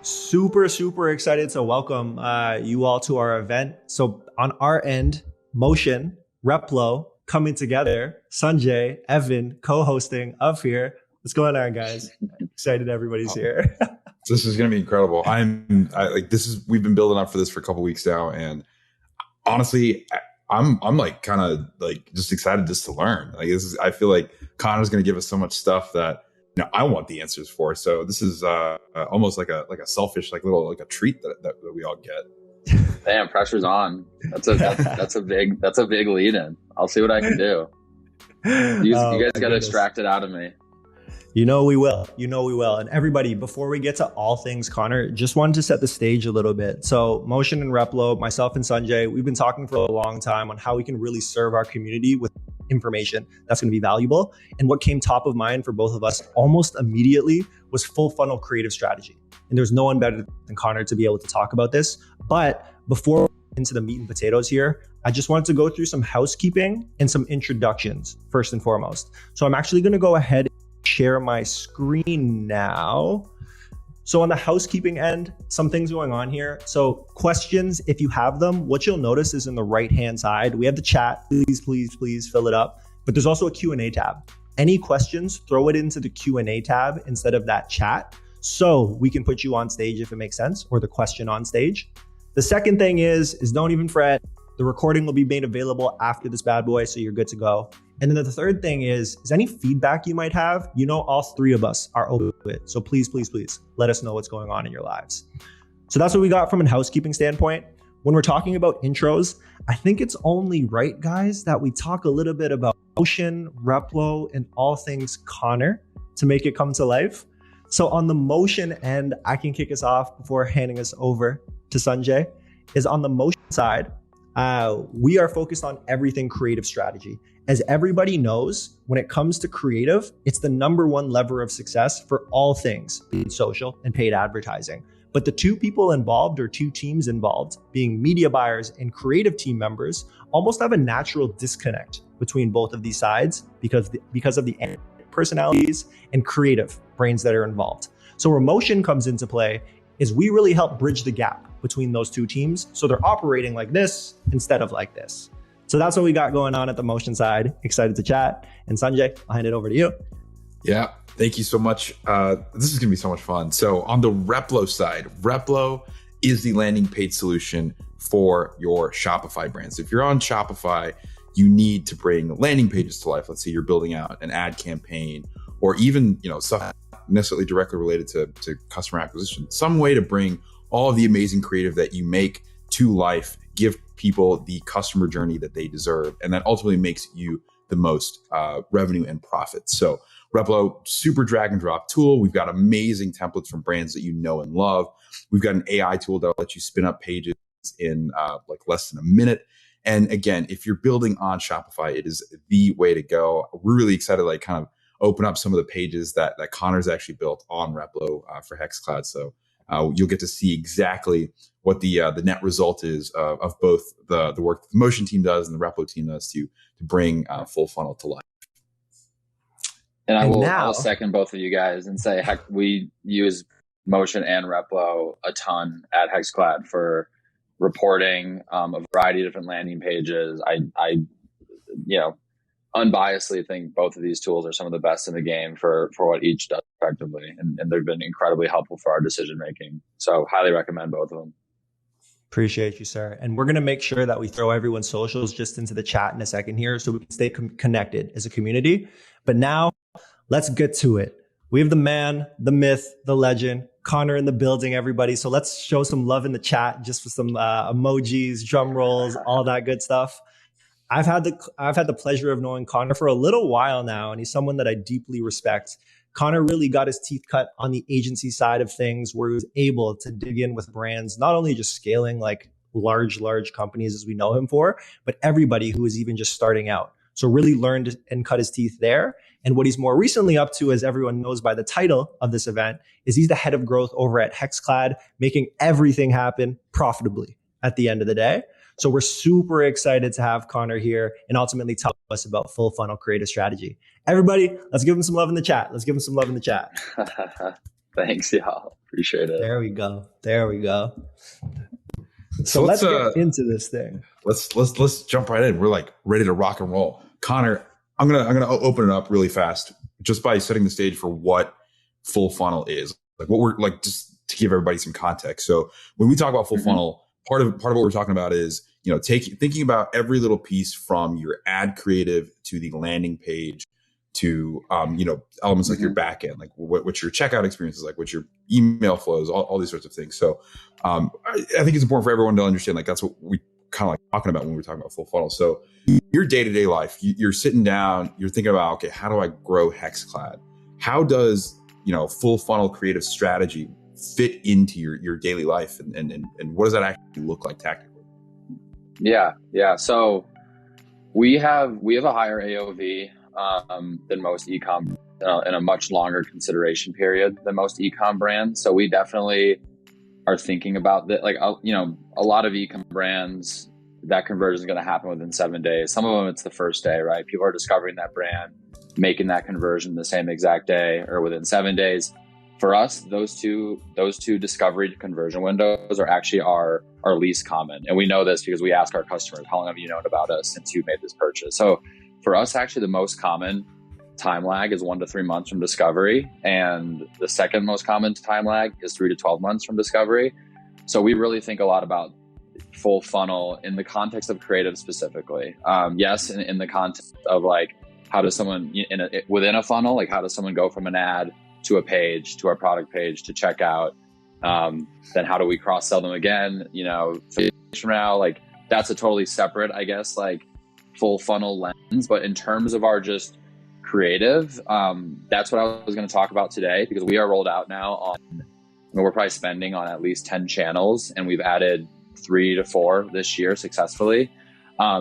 Super excited to welcome you all to our event. So on our end, Motion, Replo coming together, Sanjay, Evan co-hosting up here. What's going on, guys? Excited everybody's here. This is going to be incredible. We've been building up for this for a couple weeks now. And honestly, I'm like kind of like just excited just to learn. I feel like Connor's going to give us so much stuff that I want the answers for. So this is almost like a selfish, like a treat that we all get. Damn, pressure's on. That's a big lead in. I'll see what I can do. You guys got to extract it out of me. You know we will. And everybody, before we get to all things Connor, just wanted to set the stage a little bit. So Motion and Replo, myself and Sanjay, we've been talking for a long time on how we can really serve our community with information that's going to be valuable. And what came top of mind for both of us almost immediately was full funnel creative strategy. And there's no one better than Connor to be able to talk about this. But before into the meat and potatoes here, I just wanted to go through some housekeeping and some introductions first and foremost. So I'm actually going to go ahead and share my screen now. So on the housekeeping end, some things going on here. So questions, if you have them, what you'll notice is in the right-hand side, we have the chat. Please fill it up. But there's also a Q&A tab. Any questions, throw it into the Q&A tab instead of that chat. So we can put you on stage if it makes sense, or the question on stage. The second thing is don't even fret. The recording will be made available after this bad boy, so you're good to go. And then the third thing is any feedback you might have, all three of us are open to it. So please let us know what's going on in your lives. So that's what we got from a housekeeping standpoint. When we're talking about intros, I think it's only right, guys, that we talk a little bit about Motion, Replo, and all things Connor to make it come to life. So on the Motion end, I can kick us off before handing us over to Sanjay, is on the Motion side, we are focused on everything creative strategy. As everybody knows, when it comes to creative, it's the number one lever of success for all things, being social and paid advertising. But the two people involved, or two teams involved, being media buyers and creative team members, almost have a natural disconnect between both of these sides because of the personalities and creative brains that are involved. So where Motion comes into play is we really help bridge the gap between those two teams, so they're operating like this instead of like this. So that's what we got going on at the Motion side. Excited to chat. And Sanjay, I'll hand it over to you. Yeah, thank you so much. This is going to be so much fun. So on the Replo side, Replo is the landing page solution for your Shopify brands. If you're on Shopify, you need to bring landing pages to life. Let's say you're building out an ad campaign, or even stuff necessarily directly related to customer acquisition. Some way to bring all of the amazing creative that you make to life, give people the customer journey that they deserve, and that ultimately makes you the most revenue and profit. So Replo, super drag and drop tool. We've got amazing templates from brands that you know and love. We've got an AI tool that'll let you spin up pages in like less than a minute. And again, if you're building on Shopify, it is the way to go. We're really excited to kind of open up some of the pages that Connor's actually built on Replo for HexClad. So you'll get to see exactly what the net result is of both the work that the Motion team does and the Replo team does to bring full funnel to life. And I'll second both of you guys and say, heck, we use Motion and Replo a ton at HexClad for reporting a variety of different landing pages. I unbiasedly think both of these tools are some of the best in the game for what each does effectively. And they've been incredibly helpful for our decision making. So highly recommend both of them. Appreciate you, sir. And we're going to make sure that we throw everyone's socials just into the chat in a second here so we can stay connected as a community. But now let's get to it. We have the man, the myth, the legend, Connor in the building, everybody. So let's show some love in the chat just for some emojis, drum rolls, all that good stuff. I've had the pleasure of knowing Connor for a little while now, and he's someone that I deeply respect. Connor really got his teeth cut on the agency side of things, where he was able to dig in with brands, not only just scaling like large companies as we know him for, but everybody who is even just starting out. So really learned and cut his teeth there. And what he's more recently up to, as everyone knows by the title of this event, is he's the head of growth over at HexClad, making everything happen profitably at the end of the day. So we're super excited to have Connor here and ultimately tell us about full funnel creative strategy. Everybody, let's give him some love in the chat. Thanks, y'all. Appreciate it. There we go. So let's get into this thing. Let's jump right in. We're like ready to rock and roll. Connor, I'm gonna open it up really fast just by setting the stage for what full funnel is. Like what we're like, just to give everybody some context. So when we talk about full funnel, part of what we're talking about is, thinking about every little piece from your ad creative to the landing page to elements like your back end, like what your checkout experience is like, what your email flows, all these sorts of things. So I think it's important for everyone to understand, like that's what we kind of like talking about when we're talking about full funnel. So your day-to-day life, you're sitting down, you're thinking about, okay, how do I grow HexClad? How does full funnel creative strategy fit into your daily life, and what does that actually look like tactically? Yeah. So we have a higher AOV than most e-com, and a much longer consideration period than most e-com brands. So we definitely are thinking about that. Like, a lot of e-com brands, that conversion is going to happen within 7 days. Some of them, it's the first day, right? People are discovering that brand, making that conversion the same exact day or within 7 days. For us, those two discovery to conversion windows are actually our least common. And we know this because we ask our customers, how long have you known about us since you made this purchase? So for us, actually, the most common time lag is 1 to 3 months from discovery. And the second most common time lag is 3 to 12 months from discovery. So we really think a lot about full funnel in the context of creative specifically. Yes, in the context of like, how does someone within a funnel, like how does someone go from an ad to a page, to our product page, to checkout? Then how do we cross sell them again? From now, like that's a totally separate, I guess, like full funnel lens. But in terms of our just creative, that's what I was going to talk about today, because we are rolled out now on, we're probably spending on at least 10 channels, and we've added 3 to 4 this year successfully.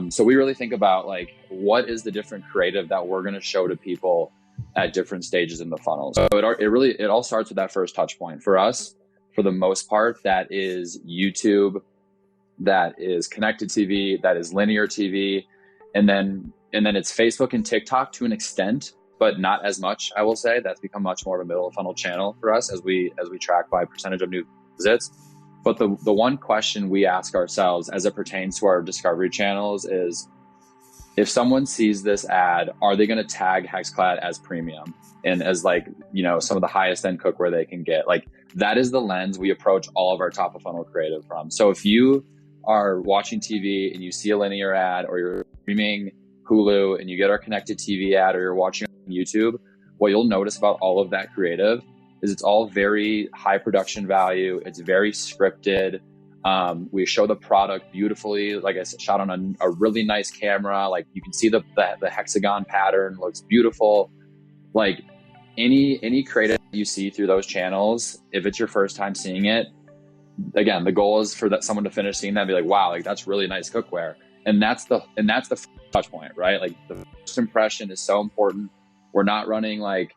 So we really think about like, what is the different creative that we're going to show to people at different stages in the funnel. So it all starts with that first touch point. For us, for the most part, that is YouTube, that is connected TV, that is linear TV, and then it's Facebook and TikTok to an extent, but not as much. I will say that's become much more of a middle of funnel channel for us as we track by percentage of new visits. But the one question we ask ourselves as it pertains to our discovery channels is, if someone sees this ad, are they going to tag HexClad as premium and as like, some of the highest end cookware they can get? Like that is the lens we approach all of our top of funnel creative from. So if you are watching TV and you see a linear ad, or you're streaming Hulu and you get our connected TV ad, or you're watching on YouTube, what you'll notice about all of that creative is it's all very high production value. It's very scripted. We show the product beautifully, like I said, shot on a really nice camera. Like you can see the hexagon pattern looks beautiful. Like any creative you see through those channels, if it's your first time seeing it, again, the goal is for someone to finish seeing that and be like, wow, like that's really nice cookware. And that's the touch point, right? Like the first impression is so important. We're not running like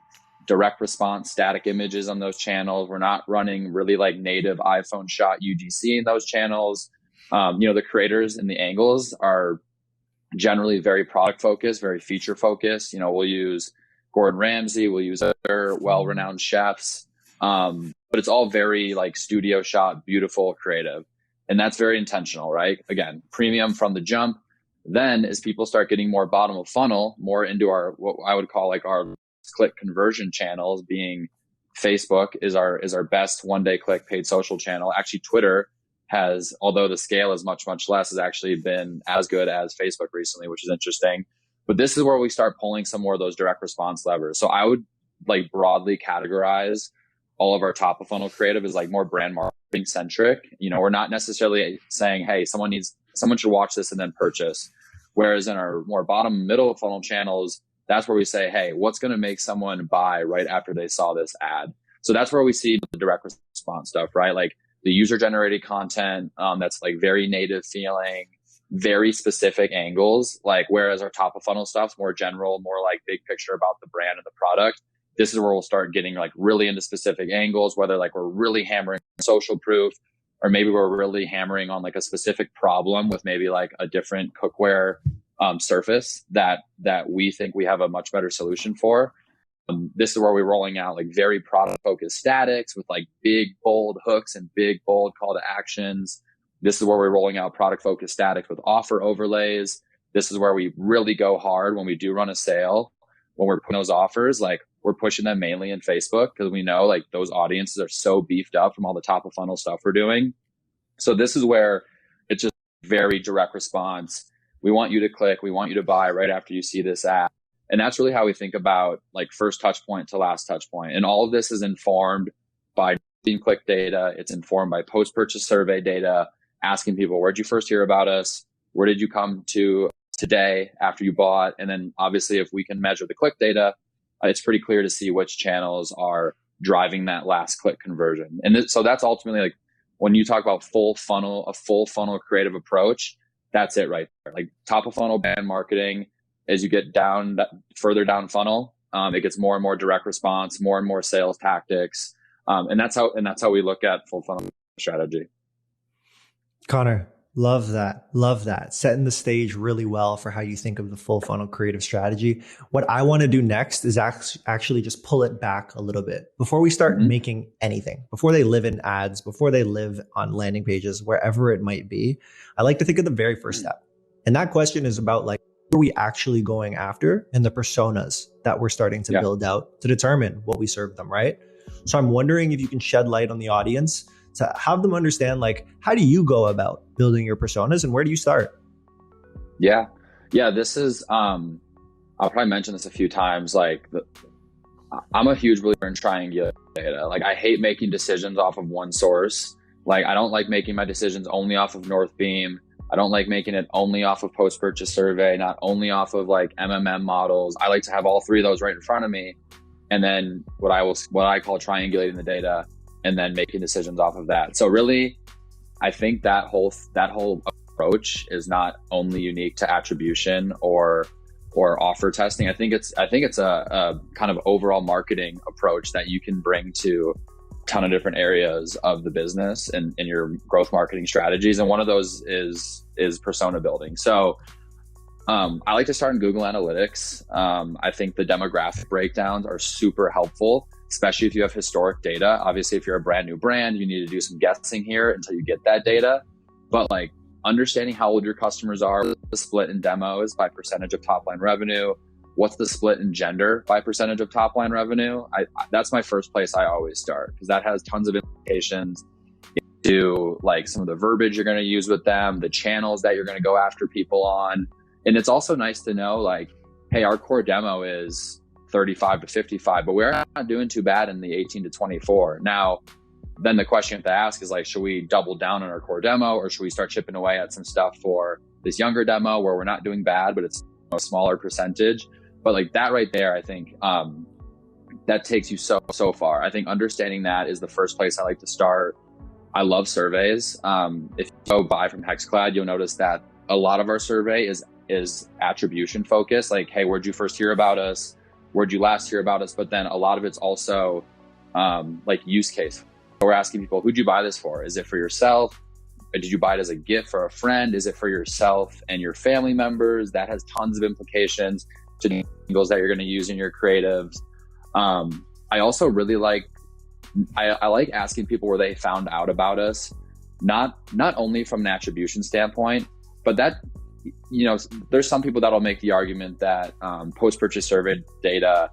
direct response static images on those channels. We're not running really like native iPhone shot UGC in those channels. The creators and the angles are generally very product focused, very feature focused. We'll use Gordon Ramsay, we'll use other well-renowned chefs. But it's all very like studio shot, beautiful, creative. And that's very intentional, right? Again, premium from the jump. Then as people start getting more bottom of funnel, more into our, what I would call like our click conversion channels, being Facebook is our best 1-day click paid social channel. Actually, Twitter has, although the scale is much, much less, has actually been as good as Facebook recently, which is interesting. But this is where we start pulling some more of those direct response levers. So I would like broadly categorize all of our top of funnel creative as like more brand marketing centric. We're not necessarily saying, hey, someone should watch this and then purchase. Whereas in our more bottom middle of funnel channels, that's where we say, hey, what's going to make someone buy right after they saw this ad? So that's where we see the direct response stuff, right? Like the user generated content that's like very native feeling, very specific angles. Like whereas our top of funnel stuff's more general, more like big picture about the brand and the product. This is where we'll start getting like really into specific angles, whether like we're really hammering social proof, or maybe we're really hammering on like a specific problem with maybe like a different cookware surface that we think we have a much better solution for. This is where we're rolling out like very product focused statics with like big, bold hooks and big, bold call to actions. This is where we're rolling out product focused statics with offer overlays. This is where we really go hard when we do run a sale. When we're putting those offers, like we're pushing them mainly in Facebook because we know like those audiences are so beefed up from all the top of funnel stuff we're doing. So this is where it's just very direct response. We want you to click. We want you to buy right after you see this ad. And that's really how we think about like first touch point to last touch point. And all of this is informed by team click data. It's informed by post-purchase survey data, asking people, where'd you first hear about us? Where did you come to today after you bought? And then obviously if we can measure the click data, it's pretty clear to see which channels are driving that last click conversion. And so that's ultimately like when you talk about a full funnel creative approach, that's it right there. Like top of funnel brand marketing, as you get further down funnel, it gets more and more direct response, more and more sales tactics. And that's how we look at full funnel strategy. Connor, love that. Love that. Setting the stage really well for how you think of the full funnel creative strategy. What I want to do next is actually just pull it back a little bit before we start making anything, before they live in ads, before they live on landing pages, wherever it might be. I like to think of the very first step. And that question is about like, who are we actually going after and the personas that we're starting to build out to determine what we serve them, right? So I'm wondering if you can shed light on the audience to have them understand, like, how do you go about building your personas and where do you start? Yeah. This is, I'll probably mention this a few times. Like I'm a huge believer in triangulation data. Like I hate making decisions off of one source. Like I don't like making my decisions only off of Northbeam. I don't like making it only off of post-purchase survey, not only off of like MMM models. I like to have all three of those right in front of me. And then what I call triangulating the data and then making decisions off of that. So really, I think that whole approach is not only unique to attribution or offer testing. I think it's a kind of overall marketing approach that you can bring to ton of different areas of the business and in your growth marketing strategies. And one of those is persona building. So I like to start in Google Analytics. I think the demographic breakdowns are super helpful, especially if you have historic data. Obviously, if you're a brand new brand, you need to do some guessing here until you get that data. But like understanding how old your customers are, the split in demos by percentage of top line revenue, what's the split in gender by percentage of top line revenue? That's my first place I always start because that has tons of implications into like some of the verbiage you're going to use with them, the channels that you're going to go after people on. And it's also nice to know like, hey, our core demo is 35 to 55, but we're not doing too bad in the 18 to 24. Now, then the question you have to ask is like, should we double down on our core demo or should we start chipping away at some stuff for this younger demo where we're not doing bad, but it's a smaller percentage? But like that right there, I think that takes you so far. I think understanding that is the first place I like to start. I love surveys. If you go buy from HexClad, you'll notice that a lot of our survey is attribution focused. Like, hey, where'd you first hear about us? Where'd you last hear about us? But then a lot of it's also like use case. We're asking people, who'd you buy this for? Is it for yourself? Or did you buy it as a gift for a friend? Is it for yourself and your family members? That has tons of implications to angles that you're going to use in your creatives. I also really like, I like asking people where they found out about us, not only from an attribution standpoint, but that, you know, there's some people that'll make the argument that post-purchase survey data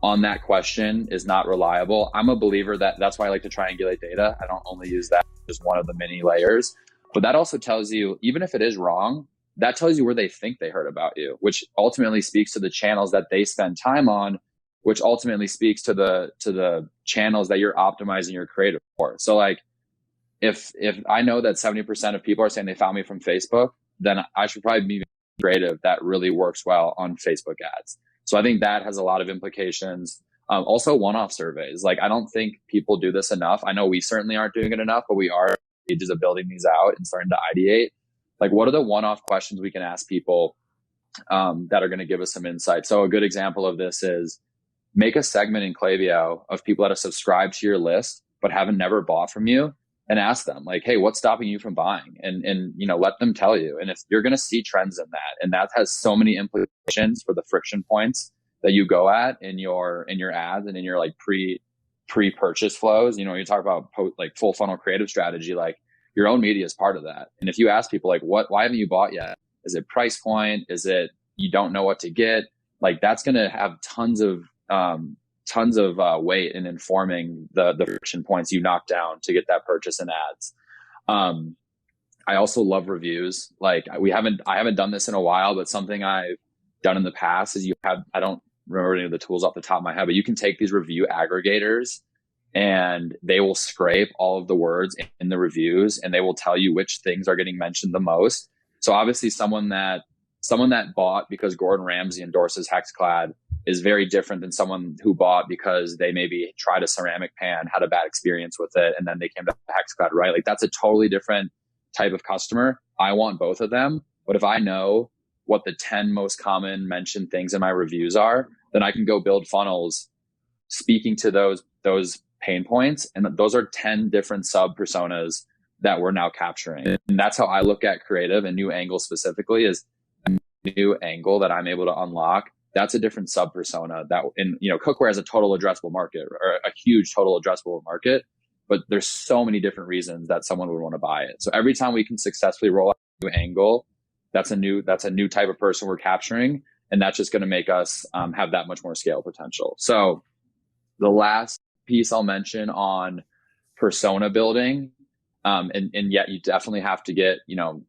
on that question is not reliable. I'm a believer that that's why I like to triangulate data. I don't only use that as one of the many layers, but that also tells you, even if it is wrong, that tells you where they think they heard about you, which ultimately speaks to the channels that they spend time on, which ultimately speaks to the channels that you're optimizing your creative for. So like, if I know that 70% of people are saying they found me from Facebook, then I should probably be creative that really works well on Facebook ads. So I think that has a lot of implications. Also one-off surveys. Like, I don't think people do this enough. I know we certainly aren't doing it enough, but we are in stages of building these out and starting to ideate. Like, what are the one-off questions we can ask people that are going to give us some insight? So a good example of this is make a segment in Klaviyo of people that have subscribed to your list, but haven't never bought from you, and ask them like, hey, what's stopping you from buying? And you know, let them tell you. And if you're going to see trends in that, and that has so many implications for the friction points that you go at in your ads and in your like pre-purchase flows. You know, you talk about like full funnel creative strategy, like your own media is part of that. And if you ask people like, why haven't you bought yet? Is it price point? Is it you don't know what to get? Like that's going to have tons of weight in informing the friction points you knock down to get that purchase in ads. I also love reviews. Like I haven't done this in a while, but something I've done in the past is I don't remember any of the tools off the top of my head, but you can take these review aggregators and they will scrape all of the words in the reviews and they will tell you which things are getting mentioned the most. So obviously someone that bought because Gordon Ramsay endorses HexClad is very different than someone who bought because they maybe tried a ceramic pan, had a bad experience with it, and then they came to HexClad, right? Like that's a totally different type of customer. I want both of them. But if I know what the 10 most common mentioned things in my reviews are, then I can go build funnels speaking to those pain points. And those are 10 different sub personas that we're now capturing. And that's how I look at creative and new angle specifically is a new angle that I'm able to unlock. That's a different sub persona that cookware has a total addressable market or a huge total addressable market, but there's so many different reasons that someone would want to buy it. So every time we can successfully roll out a new angle, that's a new type of person we're capturing. And that's just going to make us have that much more scale potential. So the last piece I'll mention on persona building, and yet you definitely have to get,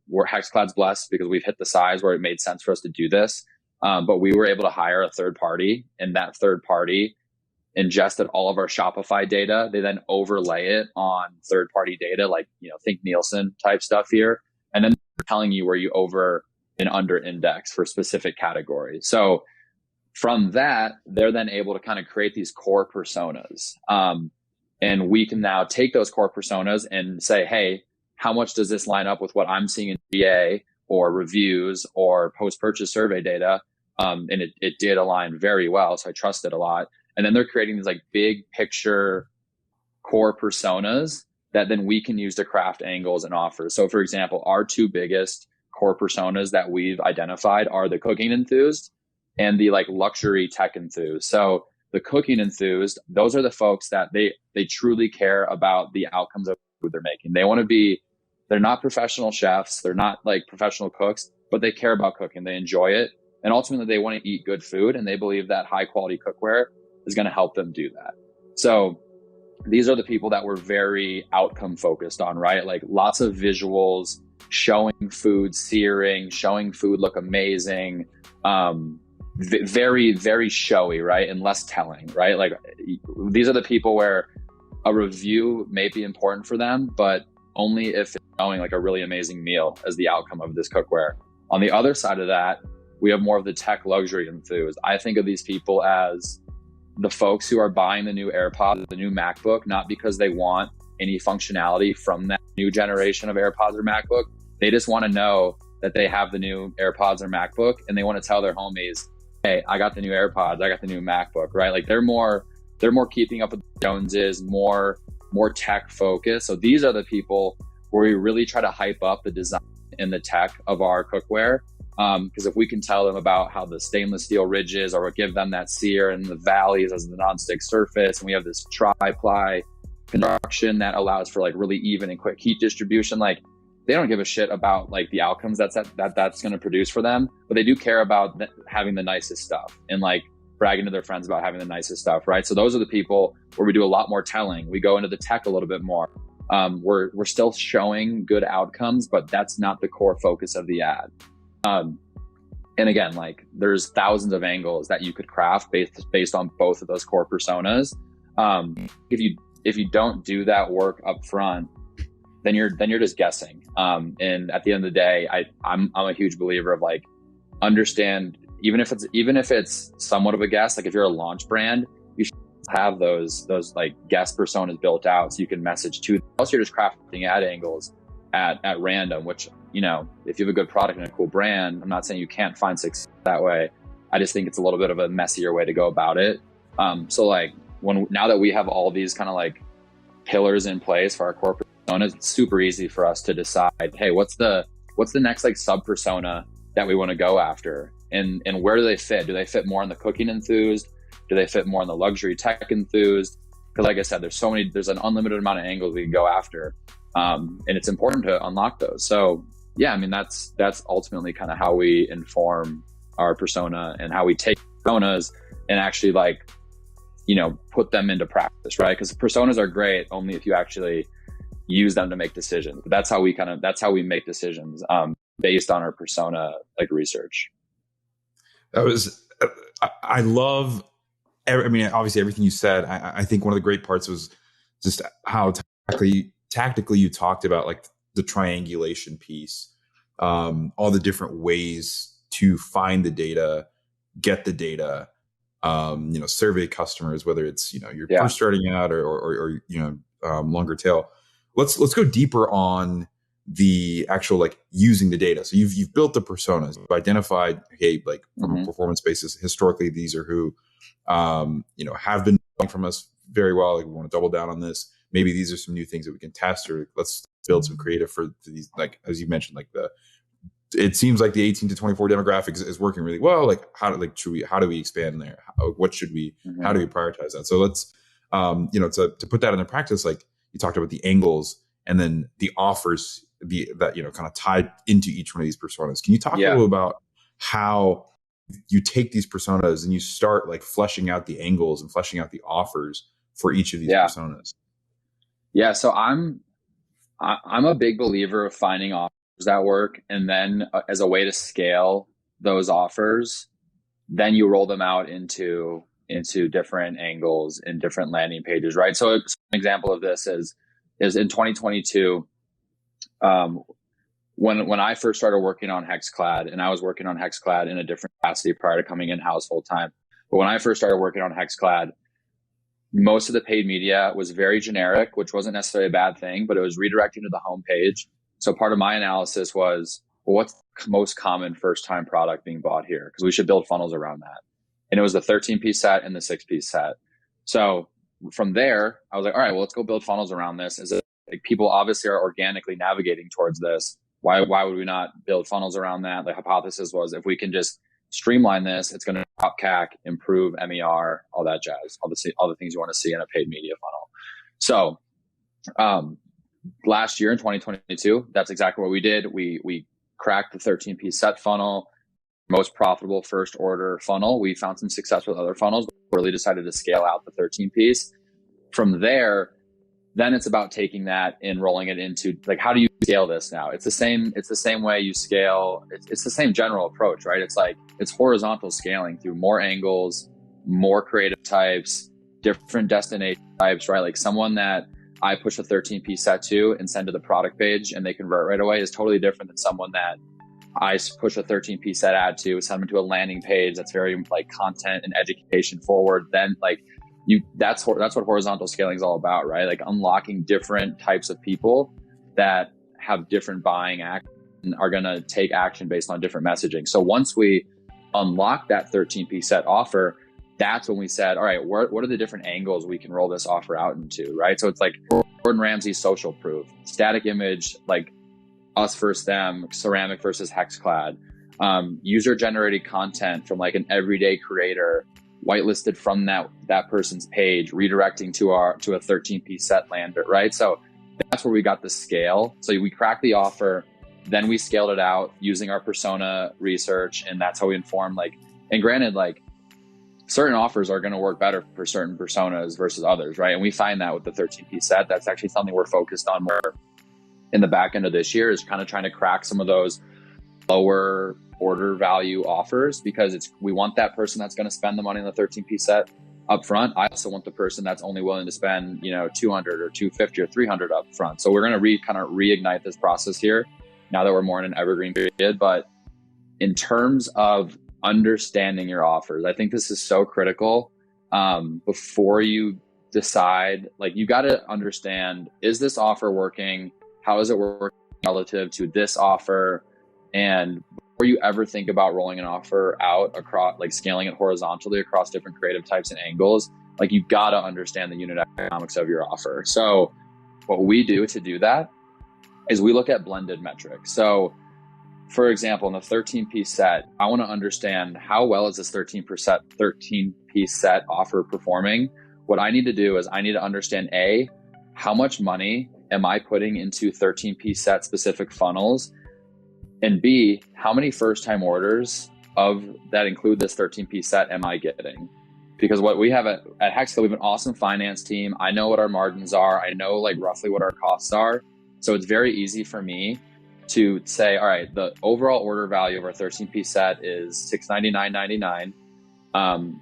we're HexClad's blessed because we've hit the size where it made sense for us to do this. But we were able to hire a third party, and that third party ingested all of our Shopify data. They then overlay it on third party data, like, think Nielsen type stuff here. And then they're telling you where you over and under index for specific categories. So from that, they're then able to kind of create these core personas. And we can now take those core personas and say, hey, how much does this line up with what I'm seeing in GA or reviews or post-purchase survey data? And it did align very well. So I trust it a lot. And then they're creating these like big picture core personas that then we can use to craft angles and offers. So for example, our two biggest core personas that we've identified are the cooking enthused and the like luxury tech enthused. So the cooking enthused, those are the folks that they truly care about the outcomes of food they're making. They're not professional chefs. They're not like professional cooks, but they care about cooking. They enjoy it. And ultimately they want to eat good food. And they believe that high quality cookware is going to help them do that. So these are the people that we're very outcome focused on, right? Like lots of visuals, showing food searing, showing food look amazing, very, very showy, right? And less telling, right? Like these are the people where a review may be important for them, but only if it's showing like a really amazing meal as the outcome of this cookware. On the other side of that, we have more of the tech luxury enthused. I think of these people as the folks who are buying the new AirPods, the new MacBook, not because they want any functionality from that new generation of AirPods or MacBook. They just want to know that they have the new AirPods or MacBook, and they want to tell their homies, hey, I got the new AirPods, I got the new MacBook, right? Like they're more keeping up with the Joneses, more tech focused. So these are the people where we really try to hype up the design and the tech of our cookware. Because if we can tell them about how the stainless steel ridges or give them that sear and the valleys as the nonstick surface, and we have this tri-ply construction that allows for like really even and quick heat distribution, like they don't give a shit about like the outcomes that's going to produce for them, but they do care about having the nicest stuff and like bragging to their friends about having the nicest stuff, right? So those are the people where we do a lot more telling. We go into the tech a little bit more. We're still showing good outcomes, but that's not the core focus of the ad. And again, like there's thousands of angles that you could craft based on both of those core personas. If you don't do that work up front, then you're just guessing. And at the end of the day, I'm a huge believer of like understand, even if it's somewhat of a guess, like if you're a launch brand, you should have those like guest personas built out so you can message to them. Else you're just crafting ad angles at random, which, if you have a good product and a cool brand, I'm not saying you can't find success that way. I just think it's a little bit of a messier way to go about it. So like now that we have all these kind of like pillars in place for our corporate persona, it's super easy for us to decide, hey, what's the next like sub persona that we want to go after? and where do they fit? Do they fit more in the cooking enthused? Do they fit more in the luxury tech enthused? Because like I said, there's an unlimited amount of angles we can go after. And it's important to unlock those. So yeah, I mean, that's ultimately kind of how we inform our persona and how we take personas and actually like, you know, put them into practice, right? Because personas are great only if you actually use them to make decisions. But that's how we make decisions based on our persona like research. I love, I mean, obviously everything you said. I think one of the great parts was just how tactically you talked about like the triangulation piece, all the different ways to find the data, get the data, you know, survey customers, whether it's, you know, you're first starting out or you know, longer tail. Let's go deeper on the actual like using the data. So you've built the personas, you've identified, hey, like from a performance basis, historically these are who you know, have been buying from us very well. Like we want to double down on this. Maybe these are some new things that we can test, or let's build some creative for these, like as you mentioned, like it seems like the 18 to 24 demographics is working really well. Like how do we expand there? What should we, how do we prioritize that? So let's, you know, to put that into practice, like you talked about the angles and then the offers that, you know, kind of tied into each one of these personas. Can you talk a little about how you take these personas and you start like fleshing out the angles and fleshing out the offers for each of these personas? Yeah. So I'm a big believer of finding offers that work. And then as a way to scale those offers, then you roll them out into different angles and different landing pages, right? So an example of this is in 2022, when I first started working on HexClad, and I was working on HexClad in a different capacity prior to coming in-house full time. But when I first started working on HexClad, most of the paid media was very generic, which wasn't necessarily a bad thing, but it was redirecting to the homepage. So part of my analysis was, well, what's the most common first-time product being bought here? Because we should build funnels around that. And it was the 13-piece set and the 6-piece set. So from there, I was like, all right, well, let's go build funnels around this. Is it like people obviously are organically navigating towards this? Why would we not build funnels around that? The hypothesis was if we can just streamline this, it's going to drop CAC, improve MER, all that jazz, all the things you want to see in a paid media funnel. So last year in 2022, that's exactly what we did. We cracked the 13-piece set funnel, most profitable first order funnel. We found some success with other funnels, but really decided to scale out the 13-piece. From there, then it's about taking that and rolling it into like, how do you scale this now? It's the same way you scale. It's the same general approach, right? It's like, it's horizontal scaling through more angles, more creative types, different destination types, right? Like someone that I push a 13-piece set to and send to the product page and they convert right away is totally different than someone that I push a 13-piece set ad to, send them to a landing page that's very like content and education forward. Then like that's what horizontal scaling is all about, right? Like unlocking different types of people that have different buying action and are going to take action based on different messaging. So once we unlock that 13-piece set offer, that's when we said, all right, what are the different angles we can roll this offer out into, right? So it's like Gordon Ramsay's social proof, static image, like us versus them, ceramic versus HexClad, user generated content from like an everyday creator, whitelisted from that person's page, redirecting to a 13-piece set lander, right? So that's where we got the scale. So we cracked the offer, then we scaled it out using our persona research, and that's how we inform like, and granted, like certain offers are going to work better for certain personas versus others, right? And we find that with the 13-piece set, that's actually something we're focused on more in the back end of this year, is kind of trying to crack some of those lower order value offers, because we want that person that's going to spend the money on the 13-piece set up front. I also want the person that's only willing to spend, you know, 200 or 250 or 300 up front. So we're going to kind of reignite this process here now that we're more in an evergreen period. But in terms of understanding your offers, I think this is so critical. Before you decide, like, you got to understand, is this offer working? How is it working relative to this offer? And before you ever think about rolling an offer out across, like scaling it horizontally across different creative types and angles, like you got to understand the unit economics of your offer. So what we do to do that is we look at blended metrics. So for example, in the 13-piece set, I want to understand how well is this 13-piece set offer performing. What I need to do is I need to understand how much money am I putting into 13-piece set specific funnels, and B, how many first-time orders of that include this 13-piece set am I getting? Because what we have at HexClad, we have an awesome finance team. I know what our margins are. I know like roughly what our costs are. So it's very easy for me to say, all right, the overall order value of our 13-piece set is $699.99.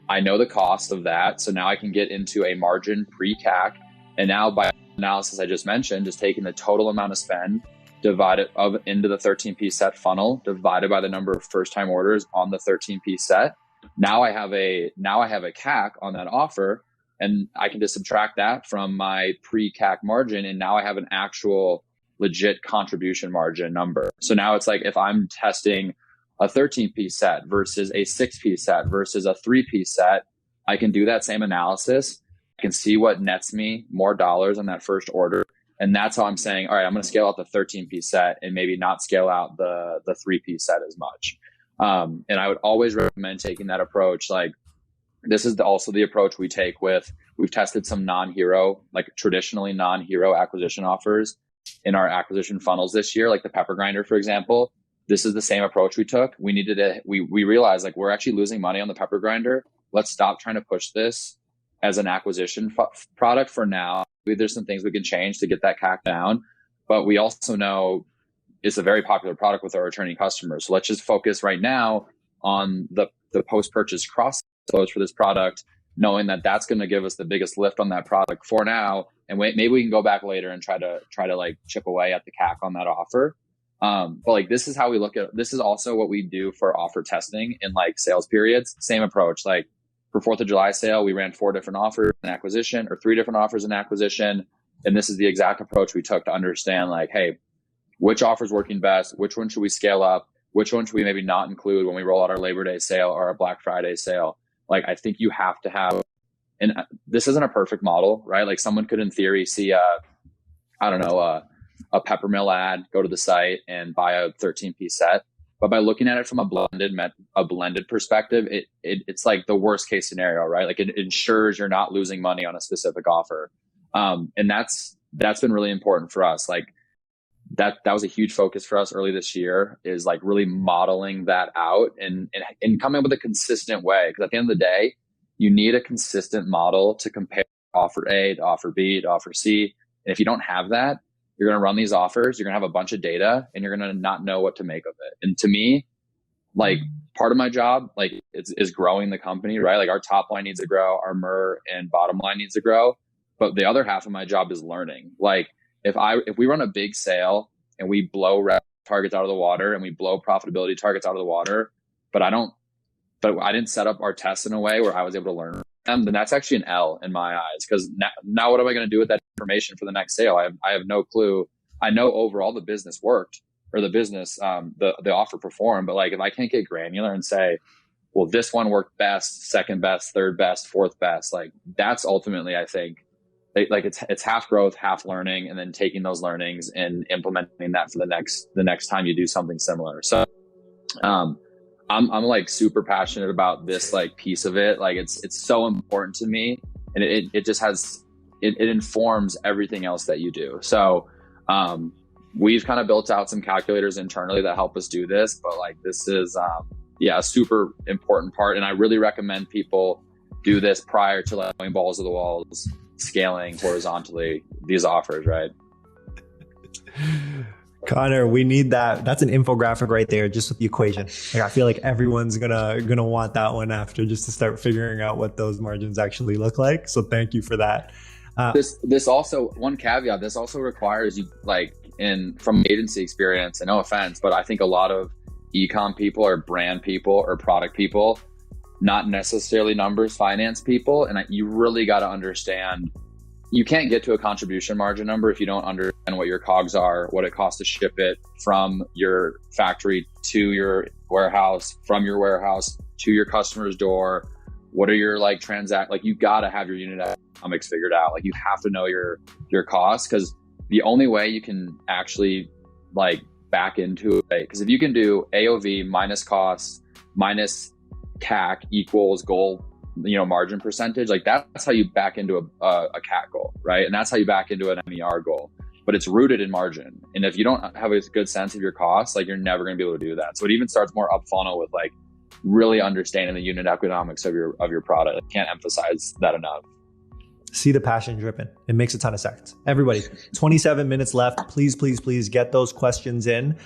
I know the cost of that. So now I can get into a margin pre-CAC. And now by analysis I just mentioned, just taking the total amount of spend divided into the 13-piece set funnel divided by the number of first-time orders on the 13-piece set. Now I have a CAC on that offer, and I can just subtract that from my pre-CAC margin, and now I have an actual legit contribution margin number. So now it's like if I'm testing a 13-piece set versus a 6-piece set versus a 3-piece set, I can do that same analysis. I can see what nets me more dollars on that first order. And that's how I'm saying, all right, I'm going to scale out the 13-piece set and maybe not scale out the 3-piece set as much. And I would always recommend taking that approach. Like this is also the approach we take we've tested some non-hero, like traditionally non-hero acquisition offers in our acquisition funnels this year, like the pepper grinder, for example. This is the same approach we took. We realized like we're actually losing money on the pepper grinder. Let's stop trying to push this as an acquisition product for now. There's some things we can change to get that CAC down, but we also know it's a very popular product with our returning customers. So let's just focus right now on the post-purchase cross flows for this product, knowing that that's going to give us the biggest lift on that product for now. And maybe we can go back later and try to like chip away at the CAC on that offer. But like, this is how we look at, this is also what we do for offer testing in like sales periods. Same approach. Like for 4th of July sale, we ran 4 different offers in acquisition or 3 different offers in acquisition. And this is the exact approach we took to understand like, hey, which offer's working best? Which one should we scale up? Which one should we maybe not include when we roll out our Labor Day sale or our Black Friday sale? Like, I think you have to have, and this isn't a perfect model, right? Like someone could in theory see a Peppermill ad, go to the site and buy a 13-piece set. But by looking at it from a blended perspective, it's like the worst case scenario, right? Like it ensures you're not losing money on a specific offer. And that's been really important for us. Like that was a huge focus for us early this year, is like really modeling that out and coming up with a consistent way. Because at the end of the day, you need a consistent model to compare offer A to offer B to offer C. And if you don't have that, you're going to run these offers, you're going to have a bunch of data, and you're going to not know what to make of it. And to me, like part of my job, like is growing the company, right? Like our top line needs to grow, our MER and bottom line needs to grow. But the other half of my job is learning. Like if we run a big sale and we blow rev targets out of the water and we blow profitability targets out of the water, but I didn't set up our tests in a way where I was able to learn them, then that's actually an L in my eyes. Because now what am I going to do with that information for the next sale? I have no clue. I know overall the business worked, or the business, the offer performed, but like if I can't get granular and say, well, this one worked best, second best, third best, fourth best, like that's ultimately, I think, like it's half growth, half learning, and then taking those learnings and implementing that for the next time you do something similar. So, I'm like super passionate about this like piece of it. Like it's so important to me, and it just has, it informs everything else that you do. So, we've kind of built out some calculators internally that help us do this, but like this is, a super important part. And I really recommend people do this prior to like going balls to the walls, scaling horizontally these offers, right? Connor, we need that. That's an infographic right there, just with the equation. Like I feel like everyone's gonna want that one after, just to start figuring out what those margins actually look like. So thank you for that. This also, one caveat, this also requires you, like from agency experience, and no offense, but I think a lot of e-com people or brand people or product people, not necessarily numbers finance people. And you really got to understand, you can't get to a contribution margin number if you don't understand what your COGS are, what it costs to ship it from your factory to your warehouse, from your warehouse to your customer's door. What are your like you got to have your unit economics figured out. Like you have to know your costs, because the only way you can actually like back into it. Because if you can do AOV minus costs minus CAC equals goal, margin percentage, like that's how you back into a CAC goal, right? And that's how you back into an MER goal. But it's rooted in margin. And if you don't have a good sense of your costs, like you're never going to be able to do that. So it even starts more up funnel with like really understanding the unit economics of your product. I can't emphasize that enough. See the passion dripping. It makes a ton of sense. Everybody, 27 minutes left. Please, please, please get those questions in.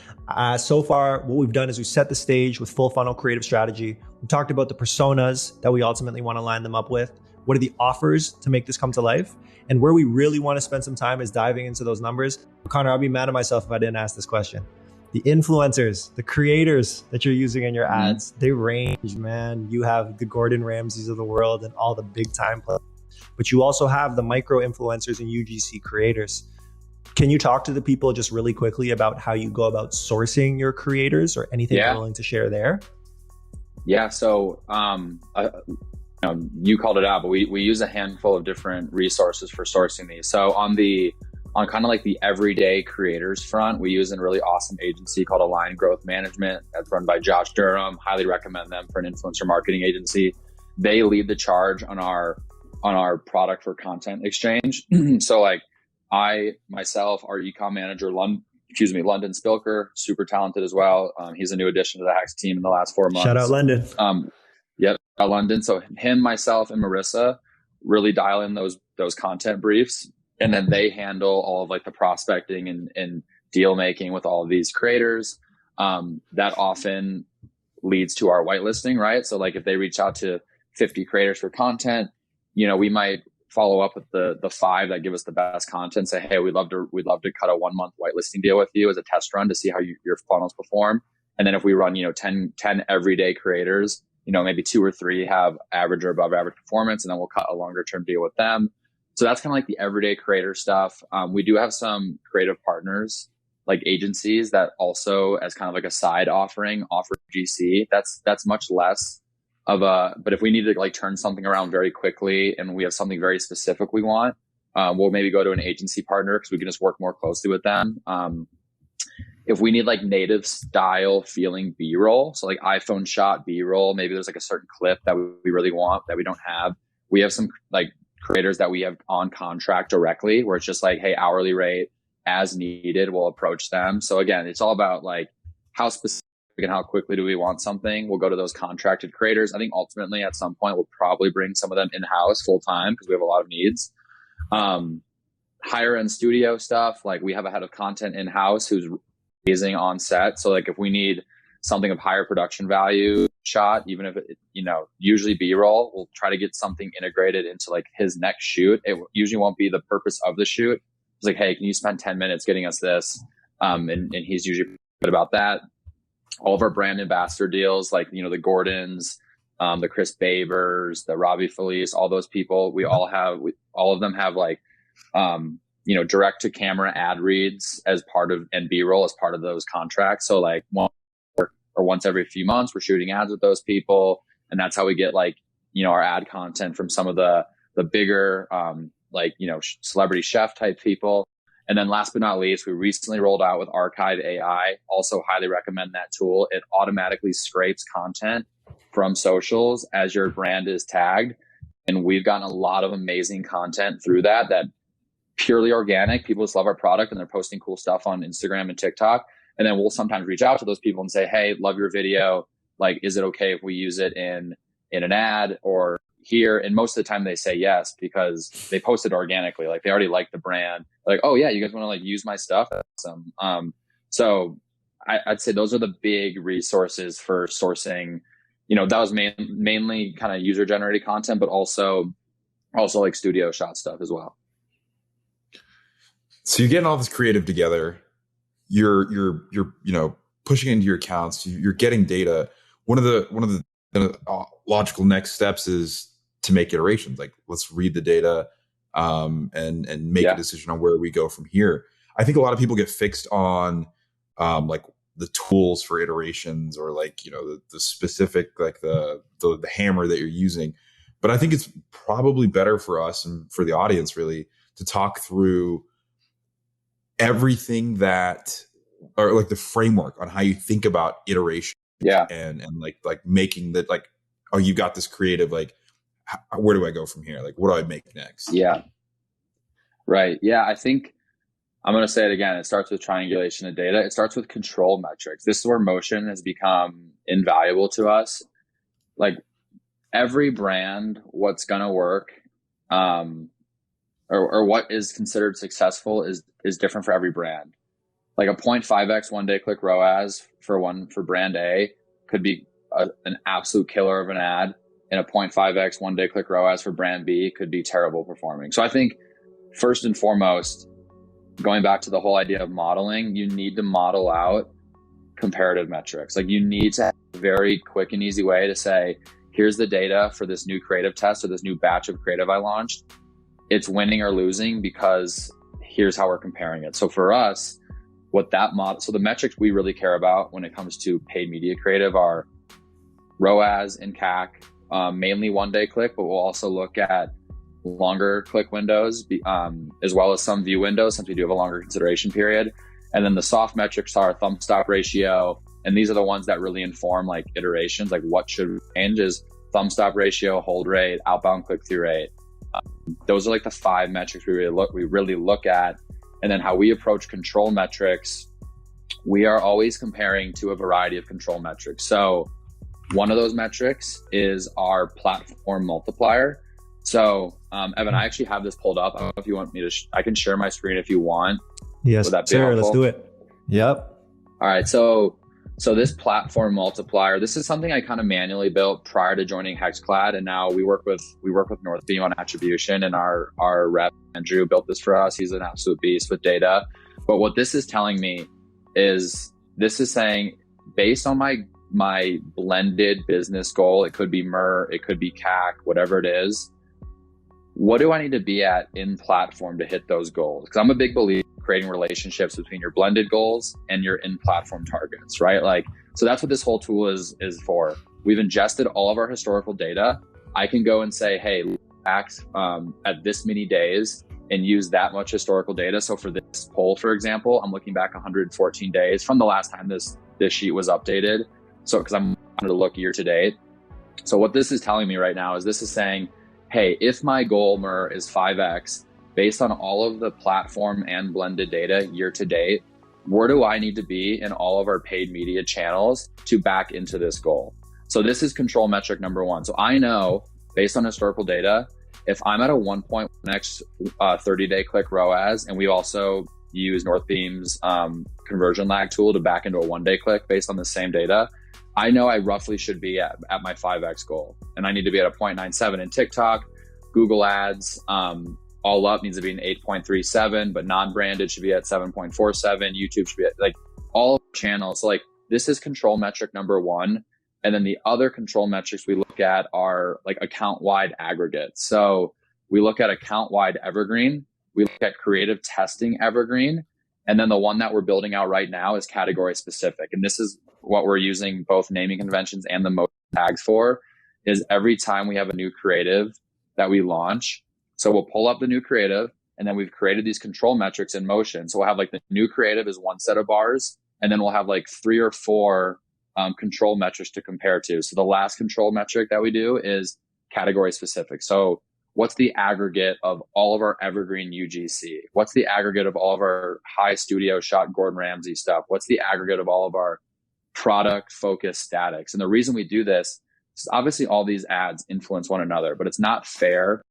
So far, what we've done is we set the stage with full funnel creative strategy. We talked about the personas that we ultimately want to line them up with. What are the offers to make this come to life? And where we really want to spend some time is diving into those numbers. Connor, I'd be mad at myself if I didn't ask this question. The influencers, the creators that you're using in your ads, they range, man. You have the Gordon Ramsays of the world and all the big time players, but you also have the micro influencers and UGC creators. Can you talk to the people just really quickly about how you go about sourcing your creators or anything you're willing to share there? Yeah. So, you called it out, but we use a handful of different resources for sourcing these. So on kind of like the everyday creators front, we use a really awesome agency called Align Growth Management that's run by Josh Durham. Highly recommend them for an influencer marketing agency. They lead the charge on our product for content exchange. So like I myself, our ecom manager, London Spilker, super talented as well. He's a new addition to the Hex team in the last 4 months. Shout out London. Yep, London. So him, myself, and Marissa really dial in those content briefs, and then they handle all of like the prospecting and deal making with all of these creators. That often leads to our whitelisting, right? So like if they reach out to 50 creators for content, we might follow up with the 5 that give us the best content. Say, hey, we'd love to cut a 1-month whitelisting deal with you as a test run to see how your funnels perform. And then if we run 10 everyday creators, maybe 2 or 3 have average or above average performance, and then we'll cut a longer term deal with them. So that's kind of like the everyday creator stuff. We do have some creative partners, like agencies, that also, as kind of like a side offering, offer GC. That's much less of but if we need to like turn something around very quickly and we have something very specific we want, we'll maybe go to an agency partner because we can just work more closely with them. If we need like native style feeling B-roll, so like iPhone shot B-roll, maybe there's like a certain clip that we really want that we don't have. We have some like creators that we have on contract directly where it's just like, hey, hourly rate as needed, we'll approach them. So again, it's all about like how specific and how quickly do we want something. We'll go to those contracted creators. I think ultimately at some point we'll probably bring some of them in-house full time because we have a lot of needs. Higher end studio stuff, like we have a head of content in-house who's amazing on set. So like if we need something of higher production value shot, even if it, usually B-roll, we'll try to get something integrated into like his next shoot. It usually won't be the purpose of the shoot. It's like, hey, can you spend 10 minutes getting us this? And he's usually good about that. All of our brand ambassador deals, like, the Gordons, the Chris Babers, the Robbie Felice, all those people, all of them have like, direct to camera ad reads as part of, and B-roll as part of those contracts. So like once every few months, we're shooting ads with those people. And that's how we get like, our ad content from some of the bigger, celebrity chef type people. And then last but not least, we recently rolled out with Archive AI. Also highly recommend that tool. It automatically scrapes content from socials as your brand is tagged. And we've gotten a lot of amazing content through that purely organic. People just love our product and they're posting cool stuff on Instagram and TikTok. And then we'll sometimes reach out to those people and say, hey, love your video. Like, is it okay if we use it in an ad or here? And most of the time they say yes, because they post it organically. Like they already like the brand. Like, oh yeah, you guys want to like use my stuff? Awesome. So I'd say those are the big resources for sourcing. That was mainly kind of user generated content, but also like studio shot stuff as well. So you're getting all this creative together. You're pushing into your accounts. You're getting data. One of the logical next steps is to make iterations. Like, let's read the data and make a decision on where we go from here. I think a lot of people get fixed on like the tools for iterations or like, the specific, like the hammer that you're using. But I think it's probably better for us and for the audience really to talk through everything that or like the framework on how you think about iteration. Yeah. And like making that, like, oh, you got this creative, like, where do I go from here? Like, what do I make next? Yeah. Right. Yeah. I think I'm going to say it again. It starts with triangulation of data. It starts with control metrics. This is where motion has become invaluable to us. Like every brand, what's going to work, or what is considered successful is different for every brand. Like a 0.5x 1-day click ROAS for brand A could be an absolute killer of an ad, and a 0.5x 1-day click ROAS for brand B could be terrible performing. So I think first and foremost, going back to the whole idea of modeling, you need to model out comparative metrics. Like you need to have a very quick and easy way to say, here's the data for this new creative test or this new batch of creative I launched. It's winning or losing because here's how we're comparing it. So for us, so the metrics we really care about when it comes to paid media creative are ROAS and CAC, mainly 1-day click, but we'll also look at longer click windows, as well as some view windows, since we do have a longer consideration period. And then the soft metrics are thumb stop ratio. And these are the ones that really inform like iterations, like what should change is thumb stop ratio, hold rate, outbound click-through rate. Those are like the 5 metrics we really look at. And then how we approach control metrics, we are always comparing to a variety of control metrics. So one of those metrics is our platform multiplier. So Evan, I actually have this pulled up. I don't know if you want me to, I can share my screen if you want. Yes, sir, let's do it. Yep. All right. So this platform multiplier, this is something I kind of manually built prior to joining HexClad, and now we work with Northbeam on attribution, and our rep Andrew built this for us. He's an absolute beast with data. But what this is telling me is this is saying, based on my blended business goal, it could be MER, it could be CAC, whatever it is, what do I need to be at in platform to hit those goals? Because I'm a big believer in creating relationships between your blended goals and your in-platform targets, right? Like, so that's what this whole tool is for. We've ingested all of our historical data. I can go and say, hey, back at this many days and use that much historical data. So for this poll, for example, I'm looking back 114 days from the last time this sheet was updated. So because I'm going to look year to date. So what this is telling me right now is this is saying, hey, if my goal MER is 5x, based on all of the platform and blended data year to date, where do I need to be in all of our paid media channels to back into this goal? So this is control metric number 1. So I know based on historical data, if I'm at a 1.1x 30-day click ROAS, and we also use Northbeam's conversion lag tool to back into a 1-day click based on the same data, I know I roughly should be at my 5x goal. And I need to be at a 0.97 in TikTok. Google ads, all up needs to be an 8.37, but non-branded should be at 7.47. YouTube should be at like all channels. So like this is control metric number 1. And then the other control metrics we look at are like account-wide aggregates. So we look at account-wide evergreen. We look at creative testing evergreen. And then the one that we're building out right now is category specific. And this is what we're using both naming conventions and the motion tags for, is every time we have a new creative that we launch. So we'll pull up the new creative, and then we've created these control metrics in motion. So we'll have like the new creative is one set of bars, and then we'll have like 3 or 4 control metrics to compare to. So the last control metric that we do is category specific. So what's the aggregate of all of our evergreen UGC? What's the aggregate of all of our high studio shot Gordon Ramsay stuff? What's the aggregate of all of our product focused statics? And the reason we do this is obviously all these ads influence one another, but it's not fair.